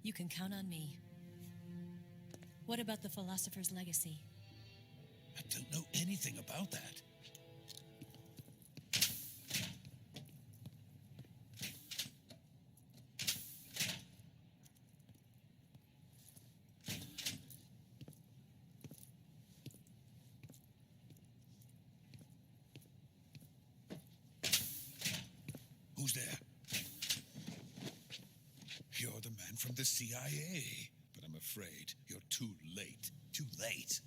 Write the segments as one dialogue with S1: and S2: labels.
S1: You can count on me. What about the Philosopher's Legacy?
S2: I don't know anything about that. Who's there? You're the man from the CIA, but I'm afraid you're too late.
S3: Too late?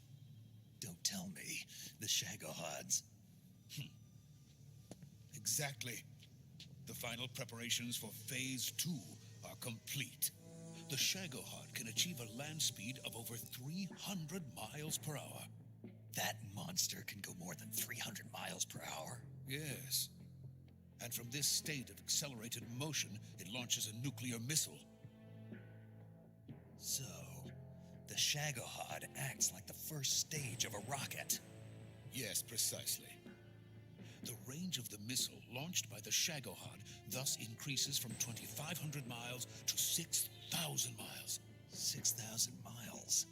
S3: Don't tell me. The Shagohods.
S2: Exactly. The final preparations for Phase 2 are complete. The Shagohod can achieve a land speed of over 300 miles per hour.
S3: That monster can go more than 300 miles per hour?
S2: Yes. And from this state of accelerated motion, it launches a nuclear missile.
S3: So, the Shagohod acts like the first stage of a rocket.
S2: Yes, precisely. The range of the missile launched by the Shagohod thus increases from 2,500 miles to 6,000 miles.
S3: 6,000 miles?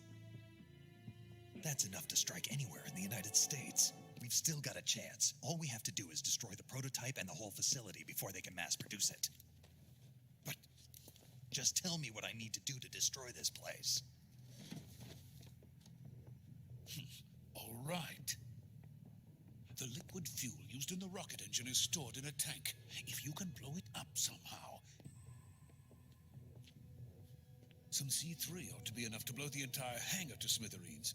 S3: That's enough to strike anywhere in the United States. We've still got a chance. All we have to do is destroy the prototype and the whole facility before they can mass produce it. But just tell me what I need to do to destroy this place.
S2: All right. The liquid fuel used in the rocket engine is stored in a tank. If you can blow it up somehow. Some C3 ought to be enough to blow the entire hangar to smithereens.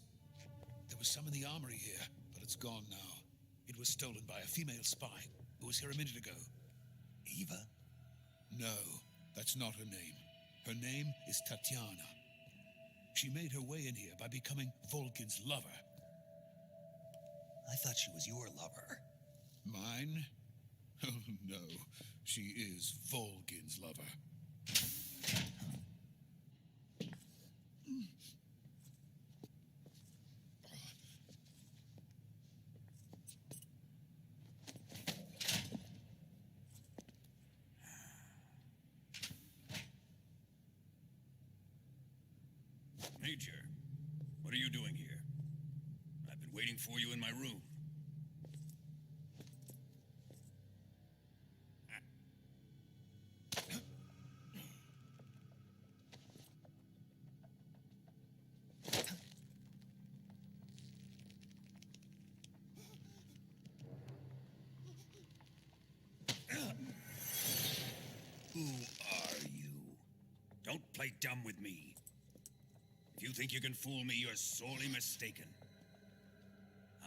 S2: There was some in the armory here, but it's gone now. It was stolen by a female spy who was here a minute ago.
S3: Eva?
S2: No, that's not her name. Her name is Tatiana. She made her way in here by becoming Volgin's lover.
S3: I thought she was your lover.
S2: Mine? Oh, no. She is Volgin's lover.
S4: Major, what are you doing here? I've been waiting for you in my room. Who are you? Don't play dumb with me. If you think you can fool me, you're sorely mistaken.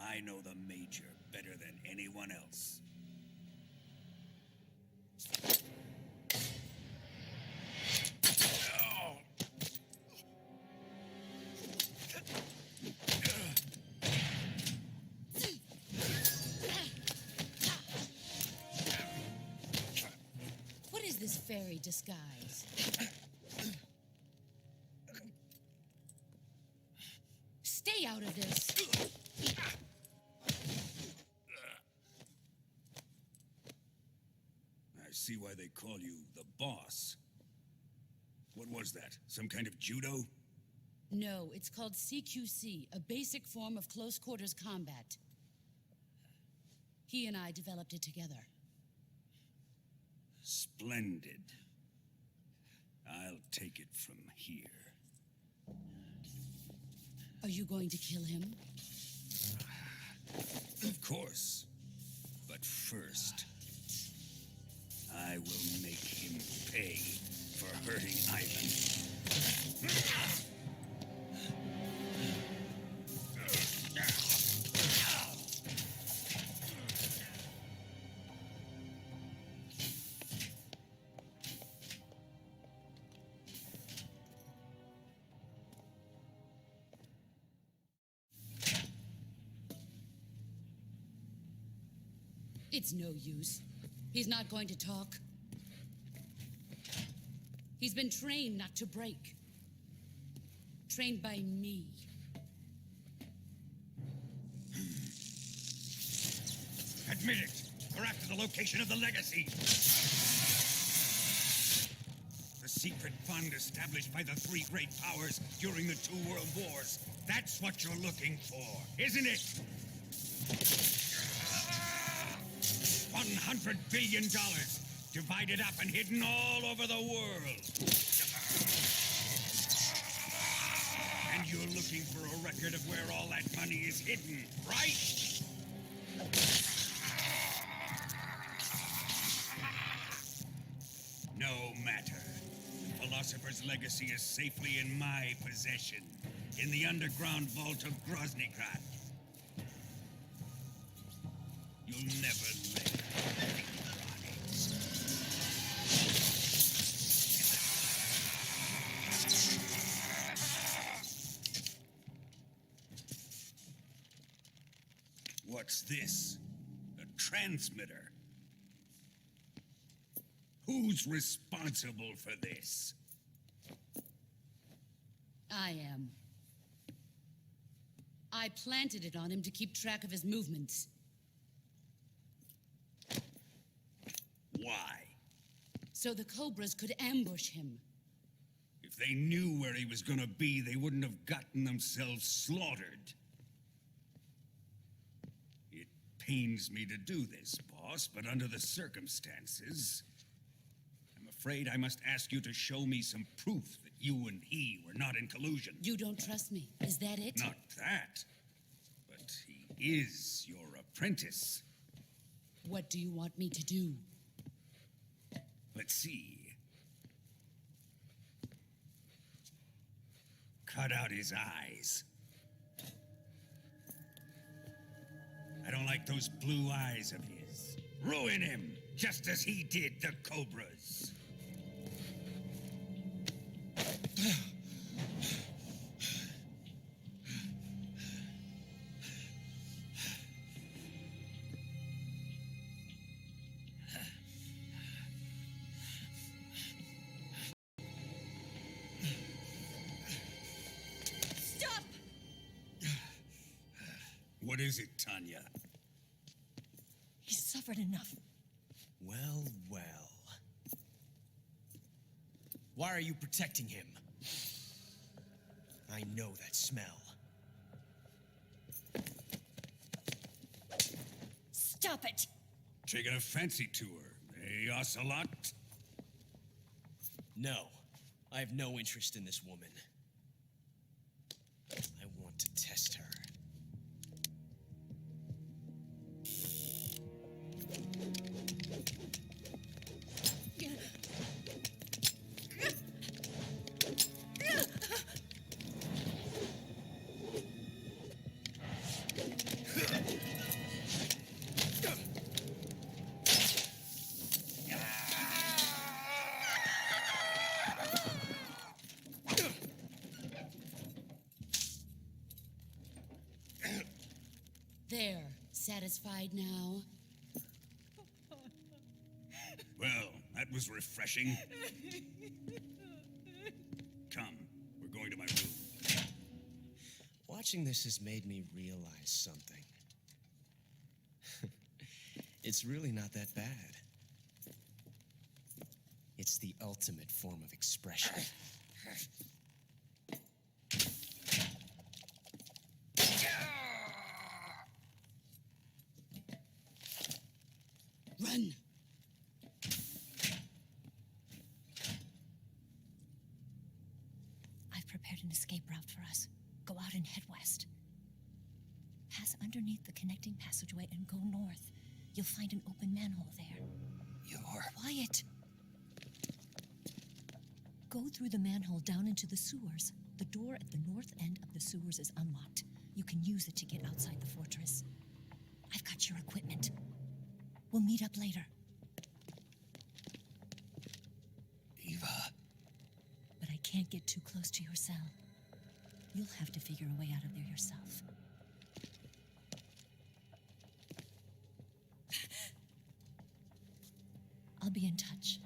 S4: I know the Major better than anyone else.
S1: What is this fairy disguise? Stay out of this.
S4: I see why they call you the boss. What was that? Some kind of judo?
S1: No, it's called CQC, a basic form of close quarters combat. He and I developed it together.
S4: Splendid. I'll take it from here.
S1: Are you going to kill him?
S4: Of course. But first, I will make him pay for hurting Ivan.
S1: It's no use. He's not going to talk. He's been trained not to break. Trained by me.
S4: Admit it! We're after the location of the legacy! The secret fund established by the three great powers during the 2 world wars. That's what you're looking for, isn't it? $100 billion, divided up and hidden all over the world. And you're looking for a record of where all that money is hidden, right? No matter. The Philosopher's legacy is safely in my possession, in the underground vault of Groznygrad. You'll never let it. What's this? A transmitter? Who's responsible for this?
S1: I am. I planted it on him to keep track of his movements.
S4: Why?
S1: So the Cobras could ambush him.
S4: If they knew where he was gonna be, they wouldn't have gotten themselves slaughtered. It pains me to do this, boss, but under the circumstances, I'm afraid I must ask you to show me some proof that you and he were not in collusion.
S1: You don't trust me, is that it?
S4: Not that, but he is your apprentice.
S1: What do you want me to do?
S4: Let's see. Cut out his eyes. I don't like those blue eyes of his. Ruin him, just as he did the Cobras.
S1: Stop!
S4: What is it, Tanya?
S5: He's suffered enough.
S6: Well, well. Why are you protecting him? I know that smell.
S5: Stop it!
S4: Taking a fancy tour, eh, Ocelot?
S6: No, I have no interest in this woman. I want to test her.
S1: There, satisfied now?
S4: Well, that was refreshing. Come, we're going to my room.
S6: Watching this has made me realize something. It's really not that bad. It's the ultimate form of expression.
S1: Run!
S5: I've prepared an escape route for us. Go out and head west. Pass underneath the connecting passageway and go north. You'll find an open manhole there.
S3: You're...
S5: Quiet! Go through the manhole down into the sewers. The door at the north end of the sewers is unlocked. You can use it to get outside the fortress. I've got your equipment. We'll meet up later.
S3: Eva.
S5: But I can't get too close to your cell. You'll have to figure a way out of there yourself. I'll be in touch.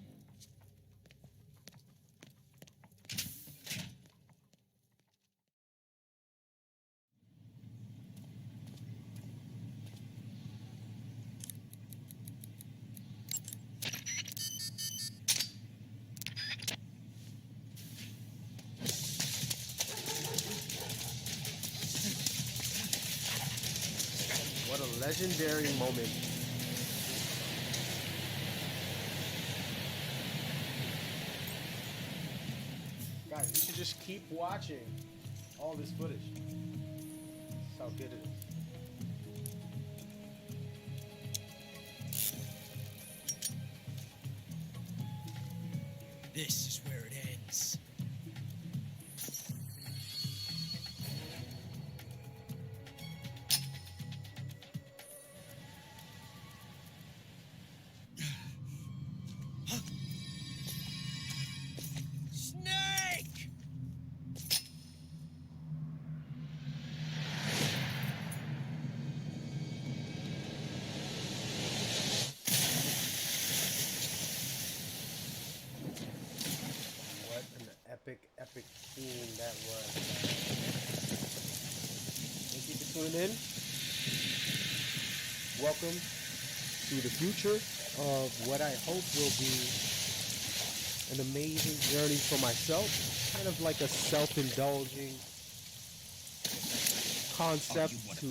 S7: What a legendary moment. Guys, you should just keep watching all this footage. That's how good it is.
S6: This is where it ends. Snake!
S7: What an epic scene that was. Thank you for tuning in. Welcome to the future of what I hope will be an amazing journey for myself. Kind of like a self-indulging concept to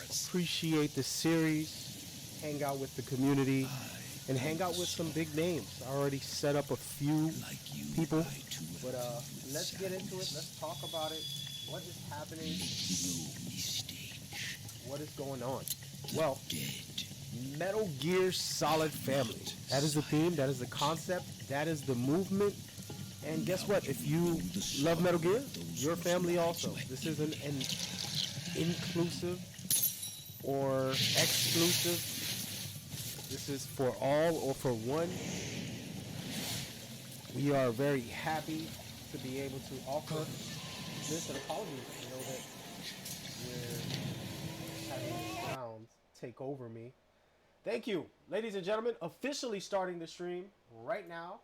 S7: appreciate the series, hang out with the community, and hang out with some big names. I already set up a few people, but let's get into it. Let's talk about it. What is happening? What is going on? Well, Metal Gear Solid family. That is the theme. That is the concept. That is the movement. And guess what? If you love Metal Gear, your family also. This isn't an inclusive or exclusive. This is for all or for one. We are very happy to be able to offer this, and apologies. I know that we're having the sounds take over me. Thank you, ladies and gentlemen. Officially starting the stream right now.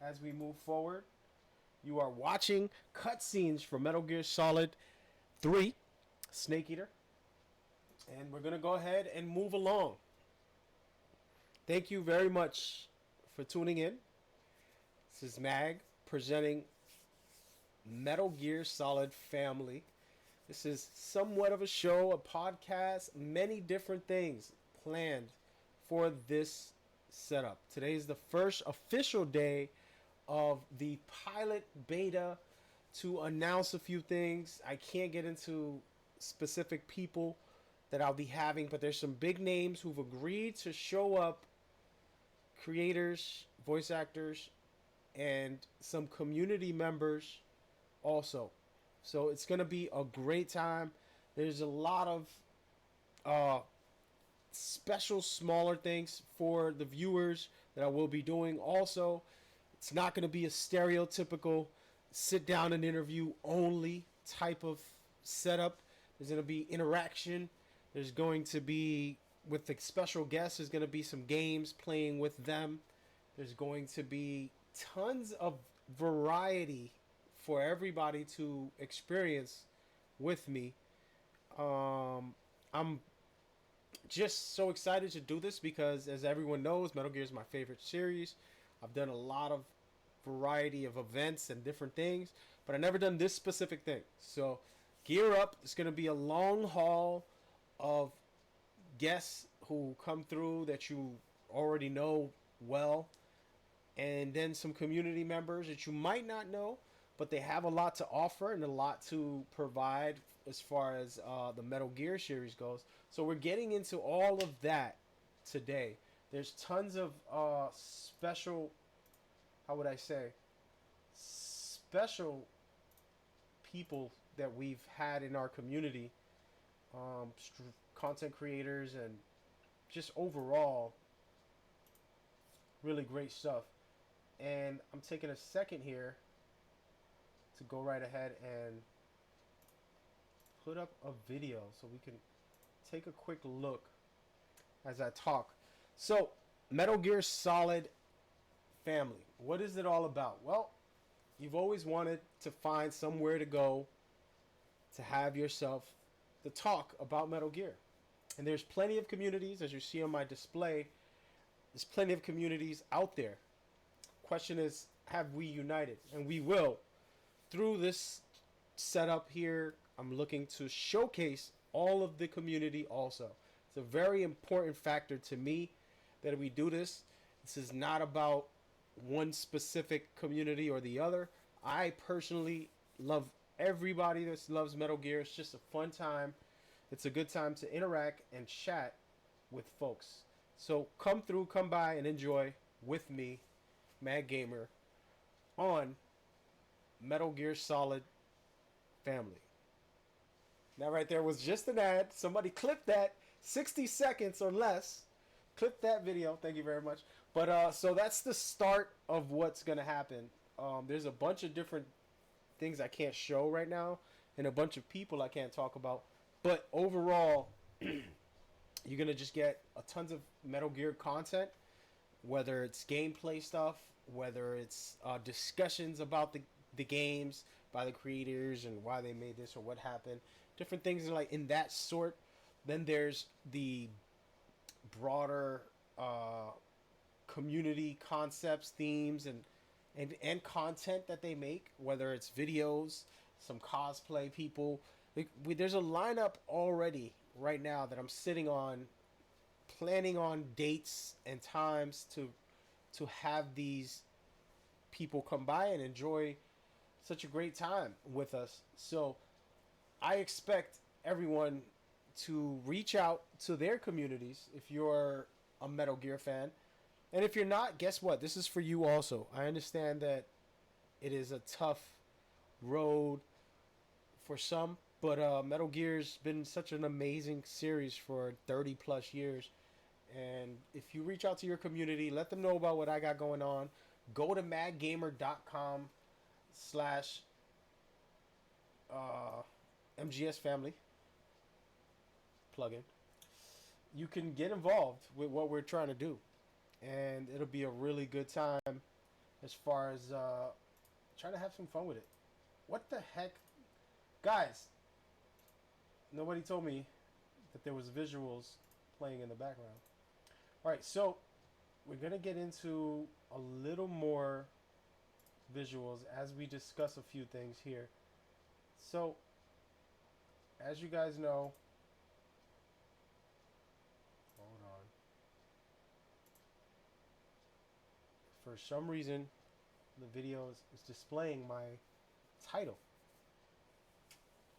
S7: As we move forward, you are watching cutscenes from Metal Gear Solid 3, Snake Eater. And we're going to go ahead and move along. Thank you very much for tuning in. This is Mag presenting Metal Gear Solid Family. This is somewhat of a show, a podcast, many different things planned for this setup. Today is the first official day of the pilot beta to announce a few things. I can't get into specific people that I'll be having, but there's some big names who've agreed to show up, creators, voice actors, and some community members also. So it's going to be a great time. There's a lot of special smaller things for the viewers that I will be doing also. It's not going to be a stereotypical sit down and interview only type of setup. There's going to be interaction. There's going to be, with the special guests, there's going to be some games playing with them. There's going to be tons of variety for everybody to experience with me. I'm just so excited to do this because, as everyone knows, Metal Gear is my favorite series. I've done a lot of variety of events and different things, but I've never done this specific thing. So gear up. It's going to be a long haul of guests who come through that you already know well, and then some community members that you might not know, but they have a lot to offer and a lot to provide as far as the Metal Gear series goes. So we're getting into all of that today. There's tons of special, how would I say, special people that we've had in our community, content creators, and just overall really great stuff. And I'm taking a second here to go right ahead and put up a video so we can take a quick look as I talk. So, Metal Gear Solid family. What is it all about? Well, you've always wanted to find somewhere to go to have yourself the talk about Metal Gear. And there's plenty of communities, as you see on my display. There's plenty of communities out there. Question is, have we united? And we will. Through this setup here, I'm looking to showcase all of the community also. It's a very important factor to me that we do this. This is not about one specific community or the other. I personally love everybody that loves Metal Gear. It's just a fun time. It's a good time to interact and chat with folks. So come through, come by, and enjoy with me, Mad Gamer, on Metal Gear Solid Family. That right there was just an ad. Somebody clipped that, 60 seconds or less. Clip that video. Thank you very much. But so that's the start of what's gonna happen. There's a bunch of different things I can't show right now, and a bunch of people I can't talk about. But overall, you're gonna just get a tons of Metal Gear content, whether it's gameplay stuff, whether it's discussions about the games by the creators and why they made this or what happened, different things like in that sort. Then there's the broader community concepts, themes, and content that they make, whether it's videos, some cosplay people. There's a lineup already right now that I'm sitting on, planning on dates and times to have these people come by and enjoy such a great time with us. So I expect everyone to reach out to their communities if you're a Metal Gear fan. And if you're not, guess what? This is for you also. I understand that it is a tough road for some, but Metal Gear's been such an amazing series for 30 plus years. And if you reach out to your community, let them know about what I got going on. Go to madgamer.com slash MGS family plugin. You can get involved with what we're trying to do, and it'll be a really good time as far as trying to have some fun with it. What the heck, guys? Nobody told me that there was visuals playing in the background. All right, so we're gonna get into a little more visuals as we discuss a few things here. So, as you guys know, hold on. For some reason, the video is displaying my title.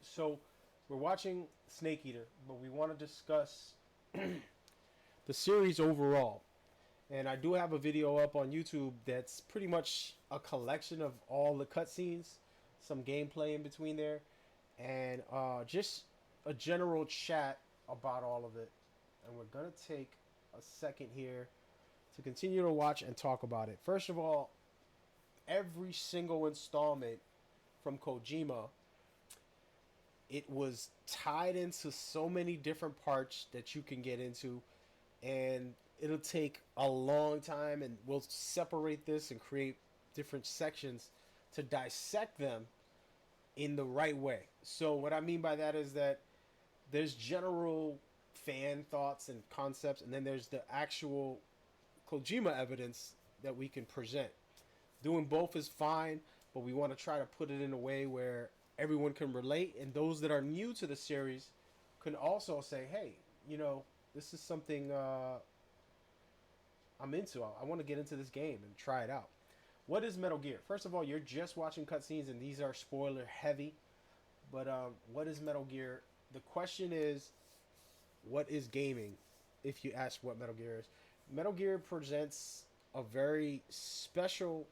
S7: So, we're watching Snake Eater, but we want to discuss the series overall. And I do have a video up on YouTube that's pretty much a collection of all the cutscenes, some gameplay in between there, and just a general chat about all of it. And we're going to take a second here to continue to watch and talk about it. First of all, every single installment from Kojima, it was tied into so many different parts that you can get into, and it'll take a long time, and we'll separate this and create different sections to dissect them in the right way. So what I mean by that is that there's general fan thoughts and concepts, and then there's the actual Kojima evidence that we can present. Doing both is fine, but we want to try to put it in a way where everyone can relate, and those that are new to the series can also say, hey, you know, this is something I'm into. I want to get into this game and try it out. What is Metal Gear? First of all, you're just watching cutscenes, and these are spoiler heavy. But what is Metal Gear? The question is, what is gaming? If you ask what Metal Gear is, Metal Gear presents a very special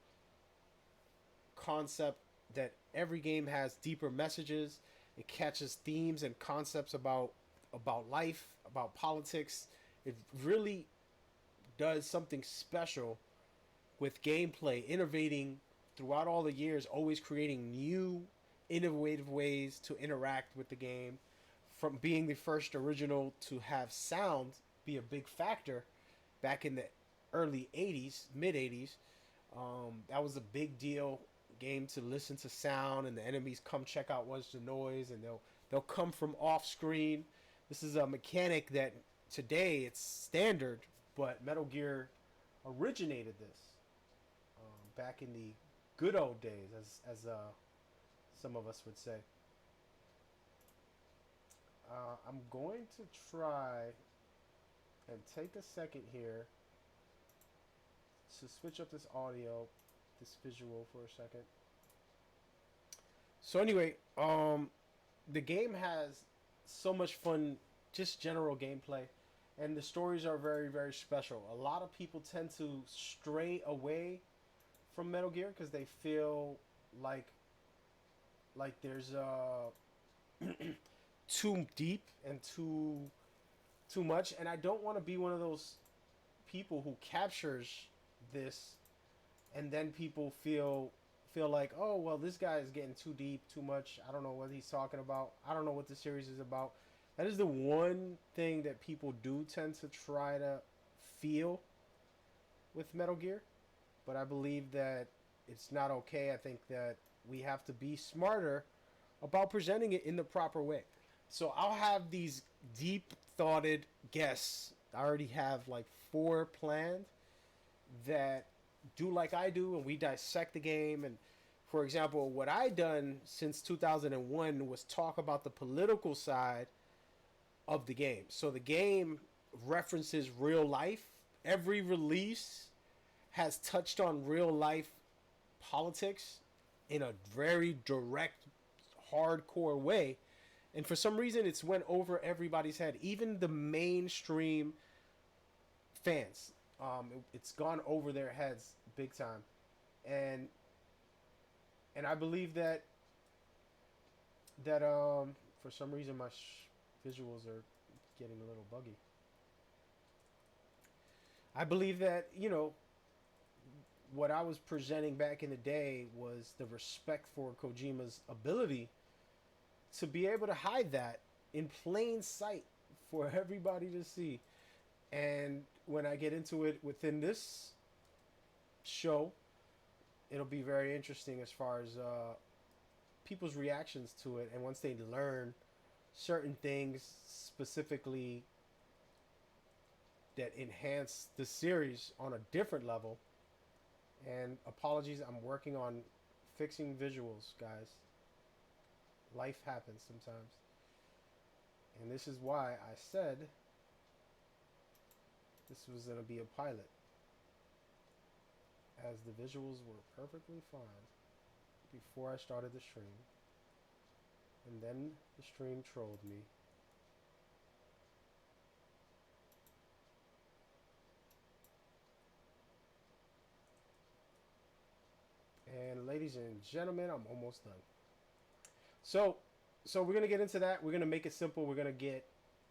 S7: concept that every game has deeper messages. It catches themes and concepts about life, about politics. It really does something special with gameplay, innovating throughout all the years, always creating new, innovative ways to interact with the game. From being the first original to have sound be a big factor back in the early 80s, mid 80s. That was a big deal game to listen to sound, and the enemies come check out what's the noise, and they'll come from off screen. This is a mechanic that today it's standard, but Metal Gear originated this back in the good old days, as some of us would say. I'm going to try and take a second here to switch up this audio, this visual for a second. So anyway, the game has so much fun, just general gameplay, and the stories are very, very special. A lot of people tend to stray away from Metal Gear because they feel like there's too deep and too much, and I don't want to be one of those people who captures this and then people feel like, oh well, this guy is getting too deep, too much, I don't know what he's talking about, I don't know what the series is about. That is the one thing that people do tend to try to feel with Metal Gear, but I believe that it's not okay. I think that we have to be smarter about presenting it in the proper way. So I'll have these deep thoughted guests. I already have like 4 planned that do like I do, and we dissect the game. And for example, what I done since 2001 was talk about the political side of the game. So the game references real life. Every release has touched on real life politics in a very direct, hardcore way. And for some reason, it's went over everybody's head, even the mainstream fans. It's gone over their heads big time, and I believe that for some reason my visuals are getting a little buggy. I believe that, what I was presenting back in the day was the respect for Kojima's ability to be able to hide that in plain sight for everybody to see. And when I get into it within this show, it'll be very interesting as far as people's reactions to it. And once they learn certain things specifically that enhance the series on a different level. And apologies, I'm working on fixing visuals, guys. Life happens sometimes. And this is why I said this was going to be a pilot, as the visuals were perfectly fine before I started the stream. And then the stream trolled me. And ladies and gentlemen, I'm almost done. So we're going to get into that. We're going to make it simple. We're going to get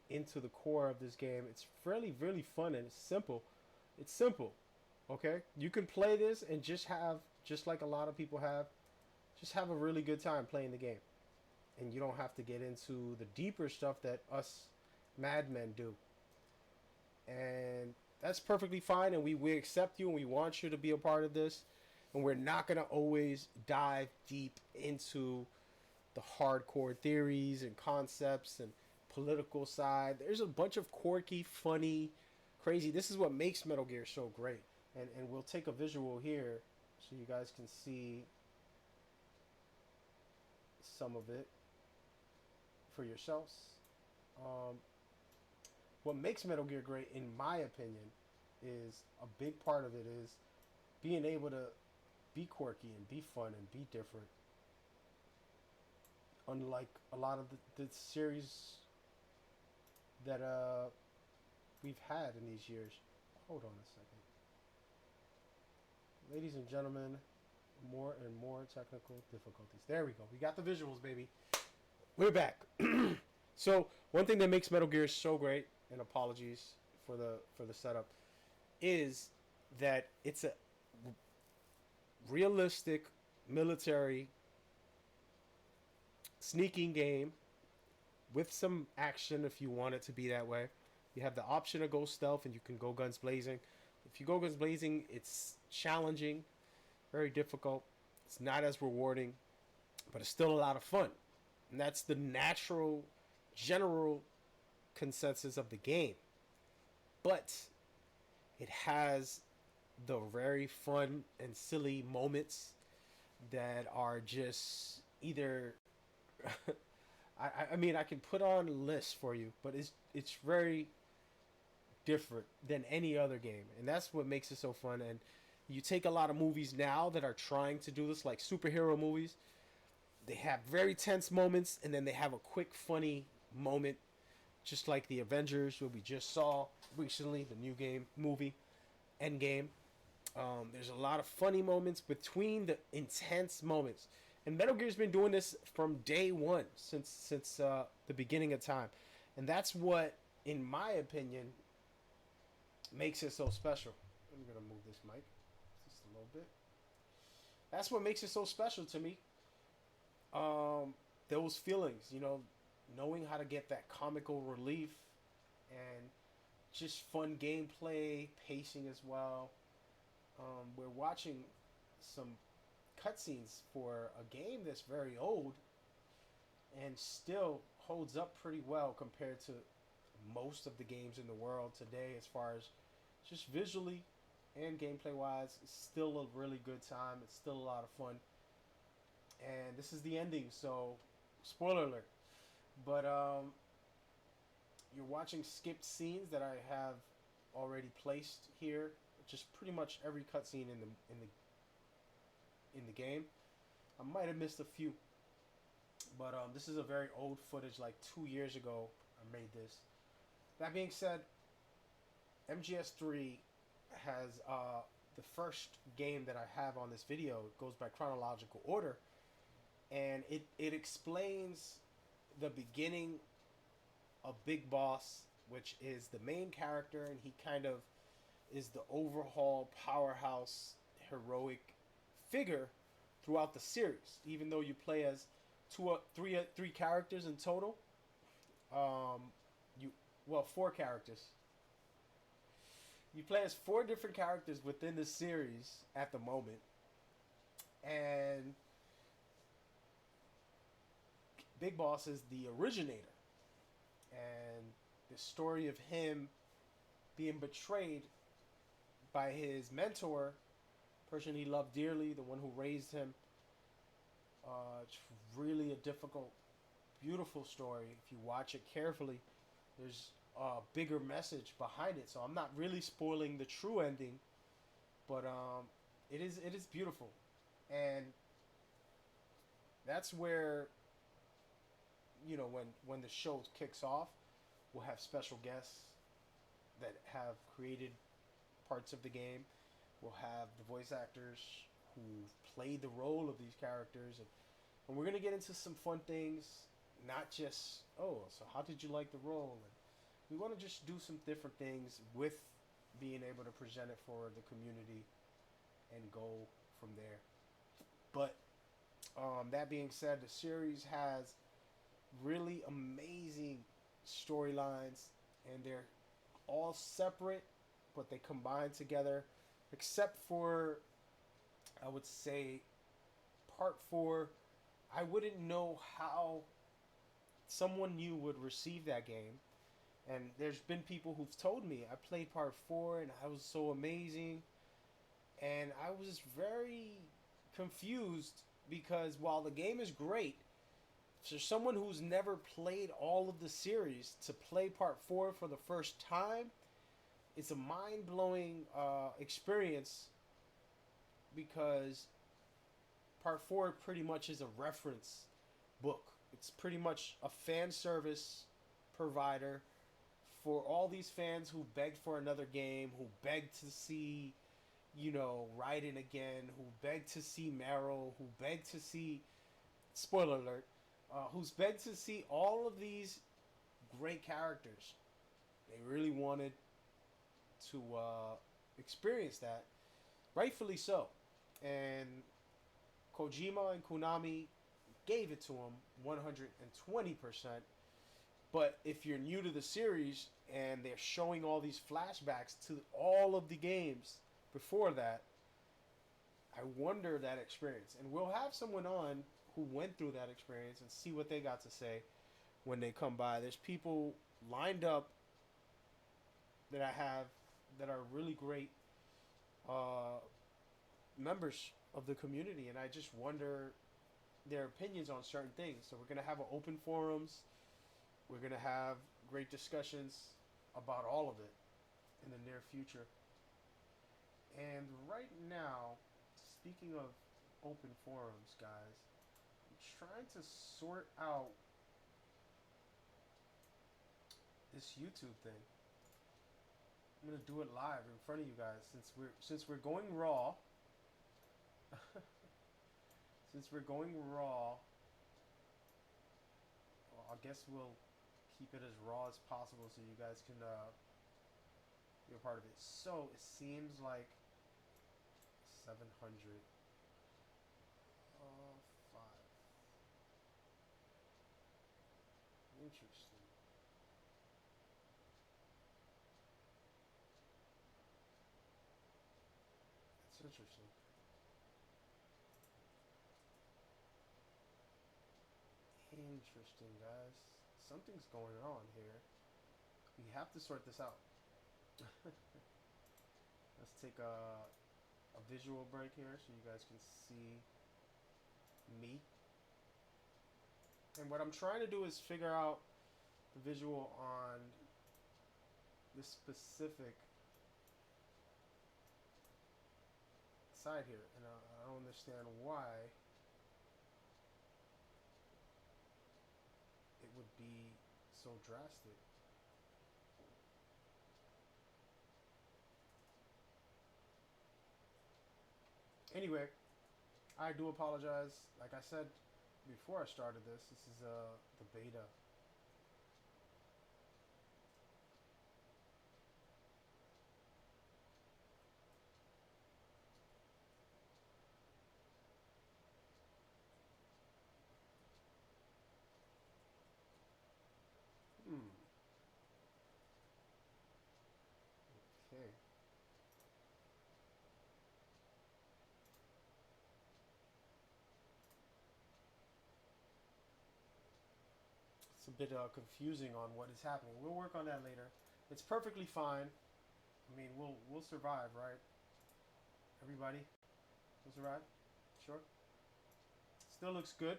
S7: into the core of this game. It's really, really fun, and it's simple. It's simple, okay? You can play this and just like a lot of people have, just have a really good time playing the game. And you don't have to get into the deeper stuff that us madmen do. And that's perfectly fine, and we accept you, and we want you to be a part of this. And we're not going to always dive deep into the hardcore theories and concepts and political side. There's a bunch of quirky, funny, crazy. This is what makes Metal Gear so great. And we'll take a visual here so you guys can see some of it for yourselves. What makes Metal Gear great, in my opinion, is a big part of it is being able to be quirky and be fun and be different. Unlike a lot of the series that we've had in these years. Hold on a second. Ladies and gentlemen, more and more technical difficulties. There we go. We got the visuals, baby. We're back. So one thing that makes Metal Gear so great, and apologies for the setup, is that it's a realistic military sneaking game with some action if you want it to be that way. You have the option to go stealth, and you can go guns blazing. If you go guns blazing, it's challenging, very difficult. It's not as rewarding, but it's still a lot of fun. And that's the natural, general consensus of the game. But it has the very fun and silly moments that are just either I mean, I can put on lists for you, but it's very different than any other game, and that's what makes it so fun. And you take a lot of movies now that are trying to do this, like superhero movies. They have very tense moments, and then they have a quick, funny moment, just like the Avengers, what we just saw recently, the new game movie, Endgame. There's a lot of funny moments between the intense moments, and Metal Gear's been doing this from day one, since the beginning of time, and that's what, in my opinion, makes it so special. I'm gonna move this mic just a little bit. That's what makes it so special to me. Those feelings, knowing how to get that comical relief and just fun gameplay, pacing as well. We're watching some cutscenes for a game that's very old and still holds up pretty well compared to most of the games in the world today, as far as just visually and gameplay wise. It's still a really good time. It's still a lot of fun. And this is the ending, so spoiler alert. But you're watching skipped scenes that I have already placed here. Just pretty much every cutscene in the game. I might have missed a few, but this is a very old footage. Like 2 years ago, I made this. That being said, MGS3 has the first game that I have on this video. It goes by chronological order, and it explains the beginning of Big Boss, which is the main character, and he kind of is the overhaul powerhouse heroic figure throughout the series. Even though you play as three characters in total, four characters. You play as 4 different characters within the series at the moment, and Big Boss is the originator, and the story of him being betrayed by his mentor, person he loved dearly, the one who raised him. It's really a difficult, beautiful story. If you watch it carefully, there's a bigger message behind it. So I'm not really spoiling the true ending, but it is beautiful, and that's where, when the show kicks off, we'll have special guests that have created parts of the game. We'll have the voice actors who played the role of these characters, and we're gonna get into some fun things. Not just, so how did you like the role? And we want to just do some different things with being able to present it for the community and go from there. But that being said, the series has really amazing storylines, and they're all separate, but they combine together, except for, I would say, part 4. I wouldn't know how someone new would receive that game, and there's been people who've told me, I played part 4 and I was so amazing, and I was very confused, because while the game is great, for someone who's never played all of the series to play part 4 for the first time, it's a mind-blowing experience, because part 4 pretty much is a reference book. It's pretty much a fan service provider for all these fans who begged for another game, who begged to see, Raiden again, who begged to see Meryl, who begged to see, spoiler alert, who's begged to see all of these great characters. They really wanted to experience that, rightfully so. And Kojima and Konami gave it to him 120%. But if you're new to the series and they're showing all these flashbacks to all of the games before that, I wonder that experience. And we'll have someone on who went through that experience and see what they got to say when they come by. There's people lined up that I have that are really great members of the community, and I just wonder their opinions on certain things. So we're going to have open forums. We're going to have great discussions about all of it. in the near future. And right now, speaking of open forums, guys, I'm trying to sort out this YouTube thing. I'm gonna do it live in front of you guys since we're going raw. Since we're going raw, well, I guess we'll keep it as raw as possible so you guys can be a part of it. So it seems like 700. 5. Interesting. That's interesting. Interesting, guys. Something's going on here. We have to sort this out. Let's take a visual break here so you guys can see me. And what I'm trying to do is figure out the visual on this specific side here. And I don't understand why it would be so drastic. Anyway, I do apologize. Like I said before I started this is the beta. Okay. It's a bit confusing on what is happening. We'll work on that later. It's perfectly fine. I mean, we'll survive, right? Everybody, we'll survive. Sure. Still looks good.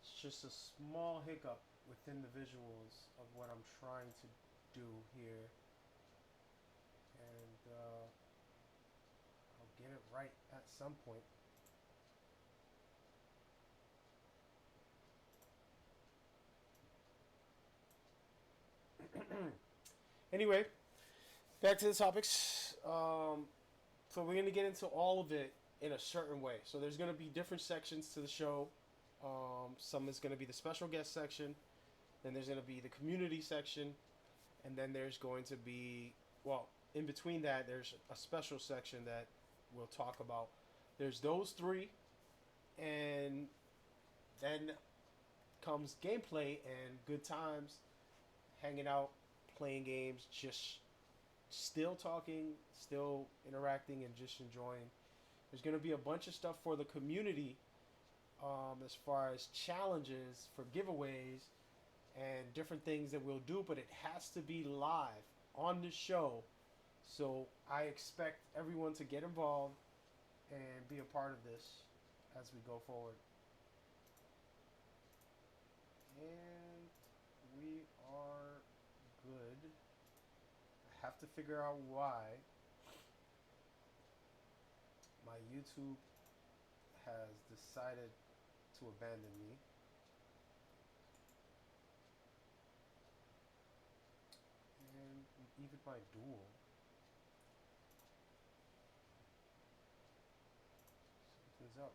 S7: It's just a small hiccup within the visuals of what I'm trying to do here, and I'll get it right at some point. Anyway, back to the topics. So we're going to get into all of it in a certain way. So there's going to be different sections to the show. Some is going to be the special guest section. Then there's going to be the community section. And then there's going to be, well, in between that, there's a special section that we'll talk about. There's those three. And then comes gameplay and good times, hanging out, playing games, just still talking, still interacting, and just enjoying. There's going to be a bunch of stuff for the community as far as challenges for giveaways and different things that we'll do, but it has to be live on the show. So I expect everyone to get involved and be a part of this as we go forward. And we are good. I have to figure out why my YouTube has decided to abandon me. And even my duel. Something's up.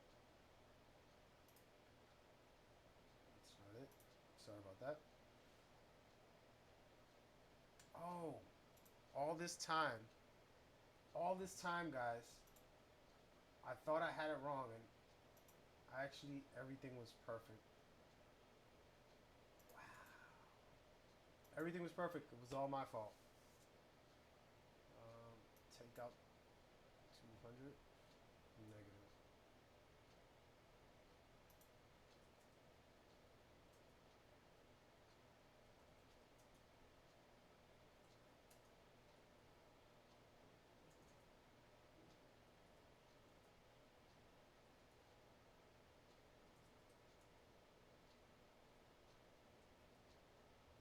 S7: That's not it. Sorry about that. Oh, all this time, guys, I thought I had it wrong, and actually everything was perfect. Wow. Everything was perfect. It was all my fault. Take out 200. Negative.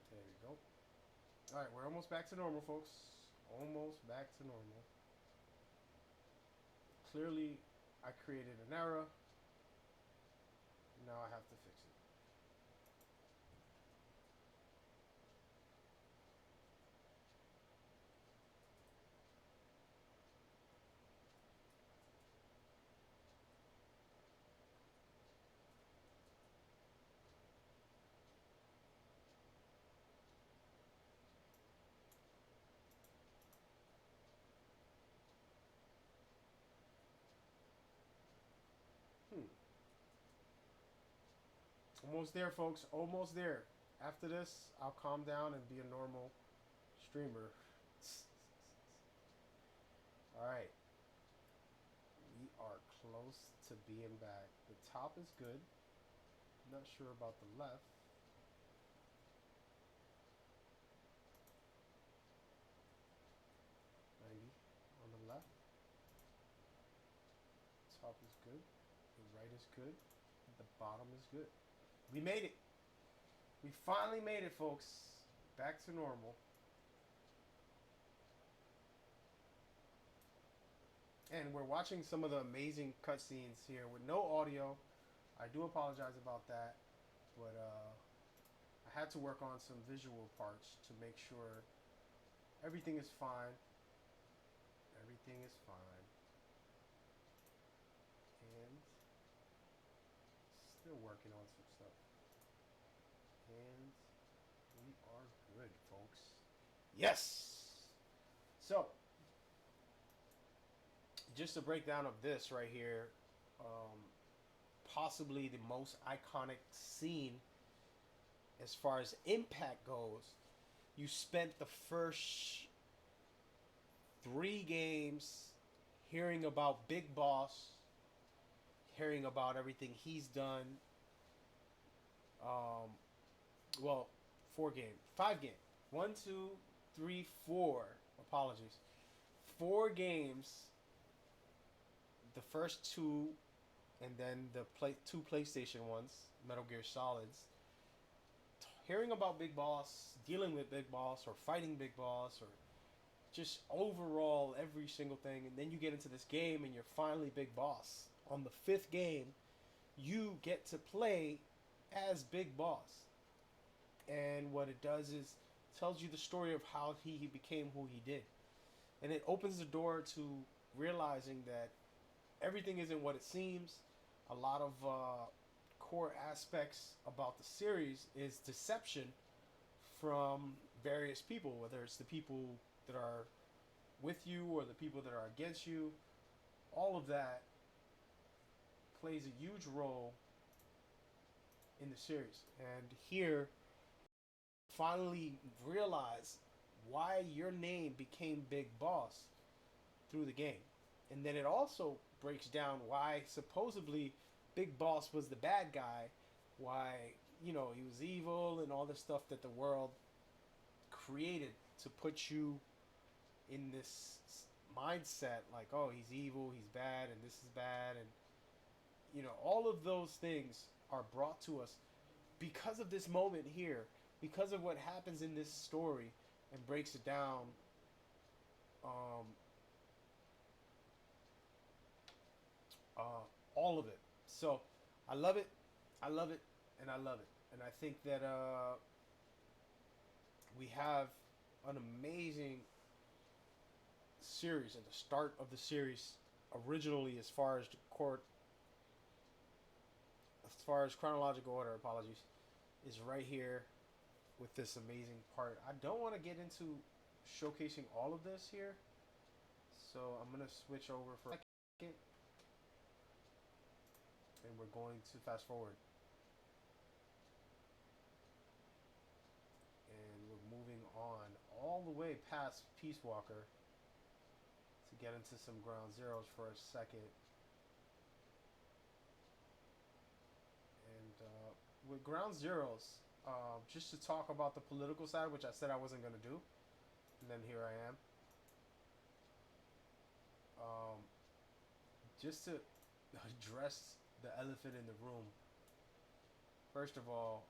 S7: There we go. Alright, we're almost back to normal, folks. Almost back to normal. Clearly, I created an error. Now I have to fix it. Hmm. Almost there, folks. Almost there. After this, I'll calm down and be a normal streamer. Alright. We are close to being back. The top is good. Not sure about the left. On the left. Top is good. The right is good. The bottom is good. We made it. We finally made it, folks. Back to normal. And we're watching some of the amazing cutscenes here with no audio. I do apologize about that. But I had to work on some visual parts to make sure everything is fine. Everything is fine. And still working on some stuff. And we are good, folks. Yes! So, just a breakdown of this right here. Possibly the most iconic scene as far as impact goes. You spent the first 3 games hearing about Big Boss, hearing about everything he's done. Well, 4 games, 5 games. 1, 2, 3, 4. Apologies. 4 games. The first 2, and then the 2 PlayStation ones, Metal Gear Solids. Hearing about Big Boss, dealing with Big Boss, or fighting Big Boss, or just overall every single thing, and then you get into this game and you're finally Big Boss. On the 5th game, you get to play as Big Boss. And what it does is tells you the story of how he became who he did. And it opens the door to realizing that everything isn't what it seems. A lot of core aspects about the series is deception from various people, whether it's the people that are with you or the people that are against you. All of that plays a huge role in the series. And here, finally realize why your name became Big Boss through the game. And then it also breaks down why supposedly Big Boss was the bad guy, why, he was evil and all the stuff that the world created to put you in this mindset like, oh, he's evil, he's bad, and this is bad, and all of those things are brought to us because of this moment here, because of what happens in this story and breaks it down. All of it. So I love it, I love it, and I love it. And I think that we have an amazing series at the start of the series originally, as far as chronological order, apologies, is right here with this amazing part. I don't want to get into showcasing all of this here, so I'm going to switch over for a second, and we're going to fast forward. And we're moving on all the way past Peace Walker to get into some Ground Zeroes for a second. And with Ground Zeroes, just to talk about the political side, which I said I wasn't going to do, and then here I am. Just to address the elephant in the room. First of all,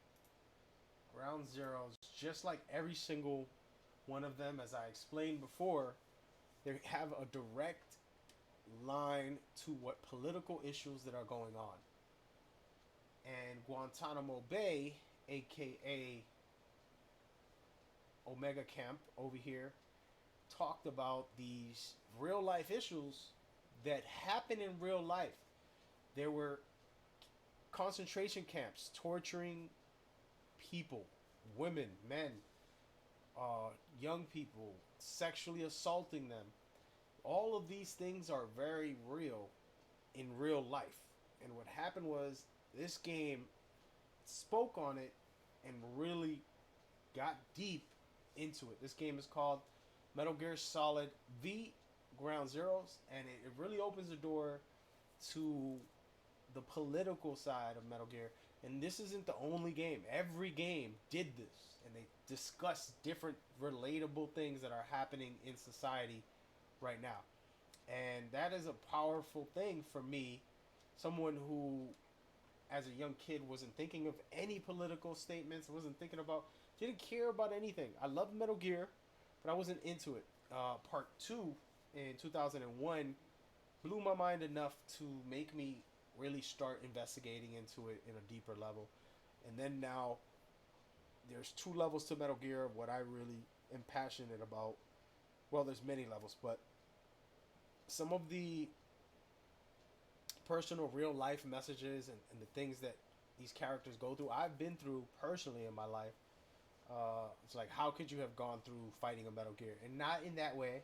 S7: Ground Zeroes, just like every single One of them, as I explained before, they have a direct line to what political issues that are going on. And Guantanamo Bay, aka Omega Camp over here, talked about these real life issues that happen in real life. There were concentration camps torturing people, women, men, young people, sexually assaulting them. All of these things are very real in real life. And what happened was this game spoke on it and really got deep into it. This game is called Metal Gear Solid V Ground Zeroes, and it really opens the door to the political side of Metal Gear. And this isn't the only game. Every game did this, and they discussed different relatable things that are happening in society right now. And that is a powerful thing for me, someone who, as a young kid, wasn't thinking of any political statements, didn't care about anything. I loved Metal Gear, but I wasn't into it. Part 2 in 2001 blew my mind enough to make me really start investigating into it in a deeper level. And then now there's 2 levels to Metal Gear of what I really am passionate about. Well, there's many levels, but some of the personal real life messages and the things that these characters go through, I've been through personally in my life. It's like, how could you have gone through fighting a Metal Gear? And not in that way,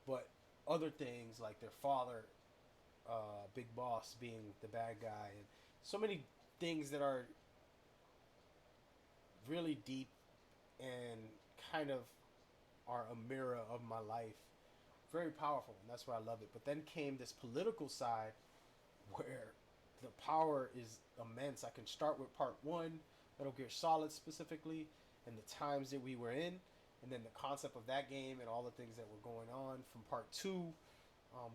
S7: but other things like their father, Big Boss, being the bad guy, and so many things that are really deep and kind of are a mirror of my life. Very powerful, and that's why I love it. But then came this political side where the power is immense. I can start with part 1, Metal Gear Solid specifically, and the times that we were in, and then the concept of that game and all the things that were going on from part 2,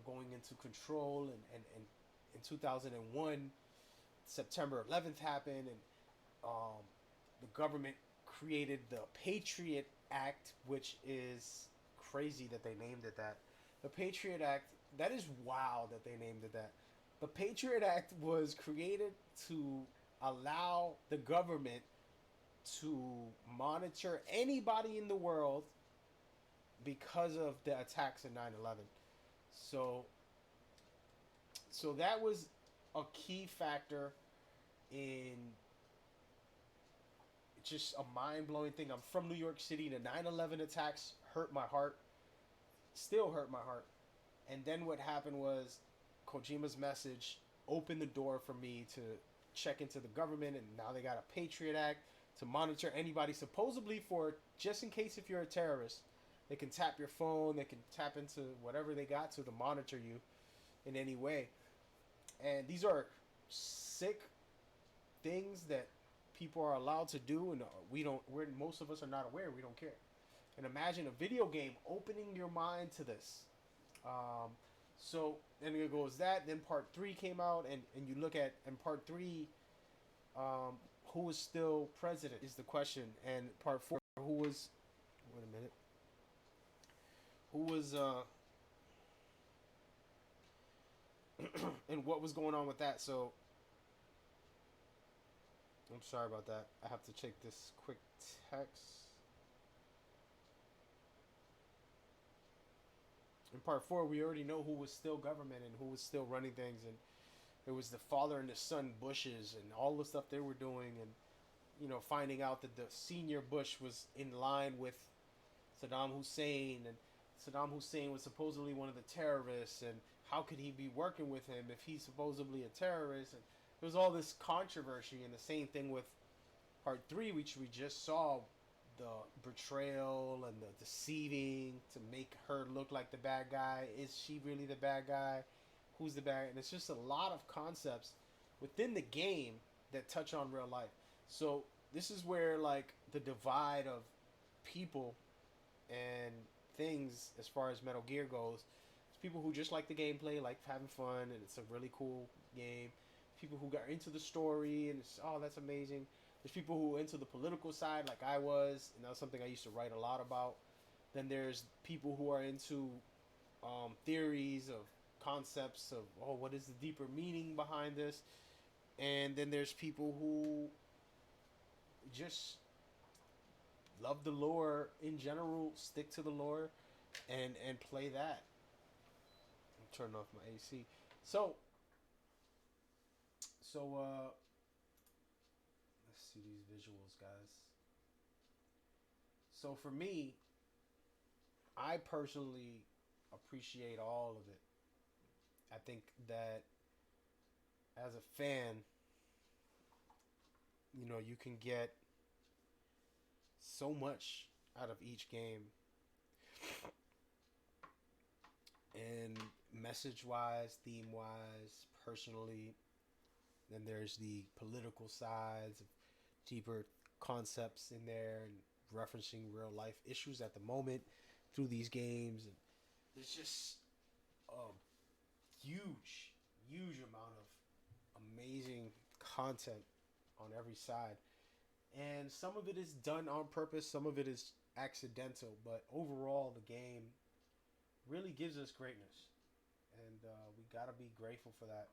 S7: going into Control, and in 2001, September 11th happened, and the government created the Patriot Act, which is crazy that they named it that. The Patriot Act, that is wild that they named it that. The Patriot Act was created to allow the government to monitor anybody in the world because of the attacks in 9/11. So that was a key factor in just a mind-blowing thing. I'm from New York City. The 9/11 attacks hurt my heart. Still hurt my heart. And then what happened was Kojima's message opened the door for me to check into the government, and now they got a Patriot Act to monitor anybody, supposedly for just in case if you're a terrorist. They can tap your phone, they can tap into whatever they got to monitor you in any way. And these are sick things that people are allowed to do, and most of us are not aware. We don't care. And imagine a video game opening your mind to this. So then it goes that. Then part 3 came out, and you look at in part 3, who is still president is the question. And part 4, who was? Wait a minute. Who was? And what was going on with that? So I'm sorry about that. I have to check this quick text. In part 4, we already know who was still government and who was still running things, and it was the father and the son Bushes and all the stuff they were doing, and finding out that the senior Bush was in line with Saddam Hussein, and Saddam Hussein was supposedly one of the terrorists, and how could he be working with him if he's supposedly a terrorist? And there was all this controversy, and the same thing with part 3, which we just saw, the betrayal and the deceiving to make her look like the bad guy. Is she really the bad guy? Who's the bad guy? And it's just a lot of concepts within the game that touch on real life. So this is where like the divide of people and things as far as Metal Gear goes. It's people who just like the gameplay, like having fun, and it's a really cool game. People who got into the story and it's, oh, that's amazing. There's people who are into the political side like I was, and that was something I used to write a lot about. Then there's people who are into theories of concepts of, oh, what is the deeper meaning behind this? And then there's people who just love the lore in general, stick to the lore, and play that. I'm turning off my AC. So let's see these visuals, guys. So for me, I personally appreciate all of it. I think that as a fan, you can get so much out of each game. And message wise, theme wise, personally, then there's the political sides of deeper concepts in there and referencing real life issues at the moment through these games. And there's just a huge amount of amazing content on every side. And some of it is done on purpose, some of it is accidental, but overall, the game really gives us greatness. And we got to be grateful for that.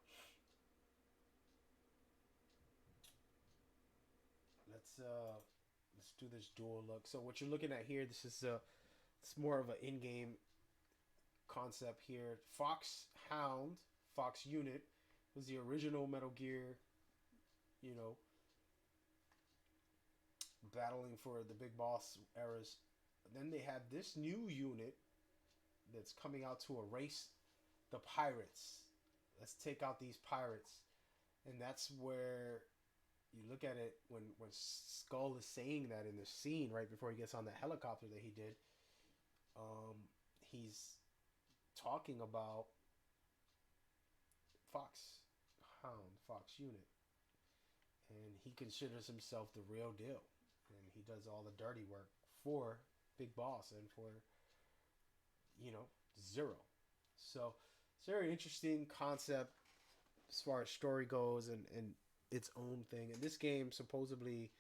S7: Let's do this dual look. So what you're looking at here, this is it's more of an in-game concept here. Fox Hound, Fox Unit was the original Metal Gear, you know, battling for the big boss eras. Then they have this new unit that's coming out to erase the pirates. Let's take out these pirates. And that's where you look at it when Skull is saying that in the scene right before he gets on the helicopter that he did. He's talking about Fox Hound, Fox Unit, and he considers himself the real deal, and he does all the dirty work for Big Boss and for Zero. So it's a very interesting concept as far as story goes and its own thing. And this game supposedly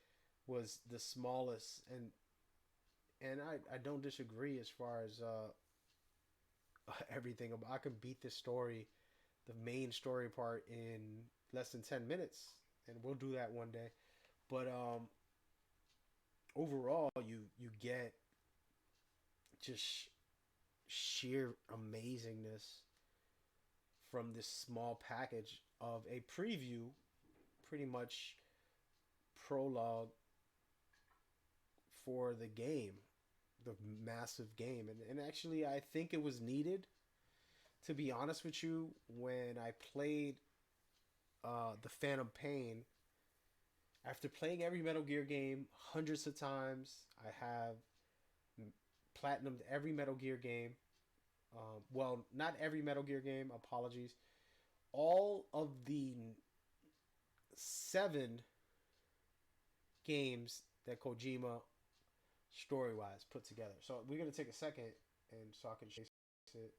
S7: was the smallest, and I don't disagree as far as everything. I can beat this story, the main story part, in less than 10 minutes, and we'll do that one day. But overall, you get just sheer amazingness from this small package of a preview, pretty much prologue for the game, the massive game. And actually, I think it was needed, to be honest with you. When I played the Phantom Pain, after playing every Metal Gear game hundreds of times, I have platinumed every Metal Gear game. Well, not every Metal Gear game, apologies. All of the 7 games that Kojima story-wise put together. So we're going to take a second and so I can chase it.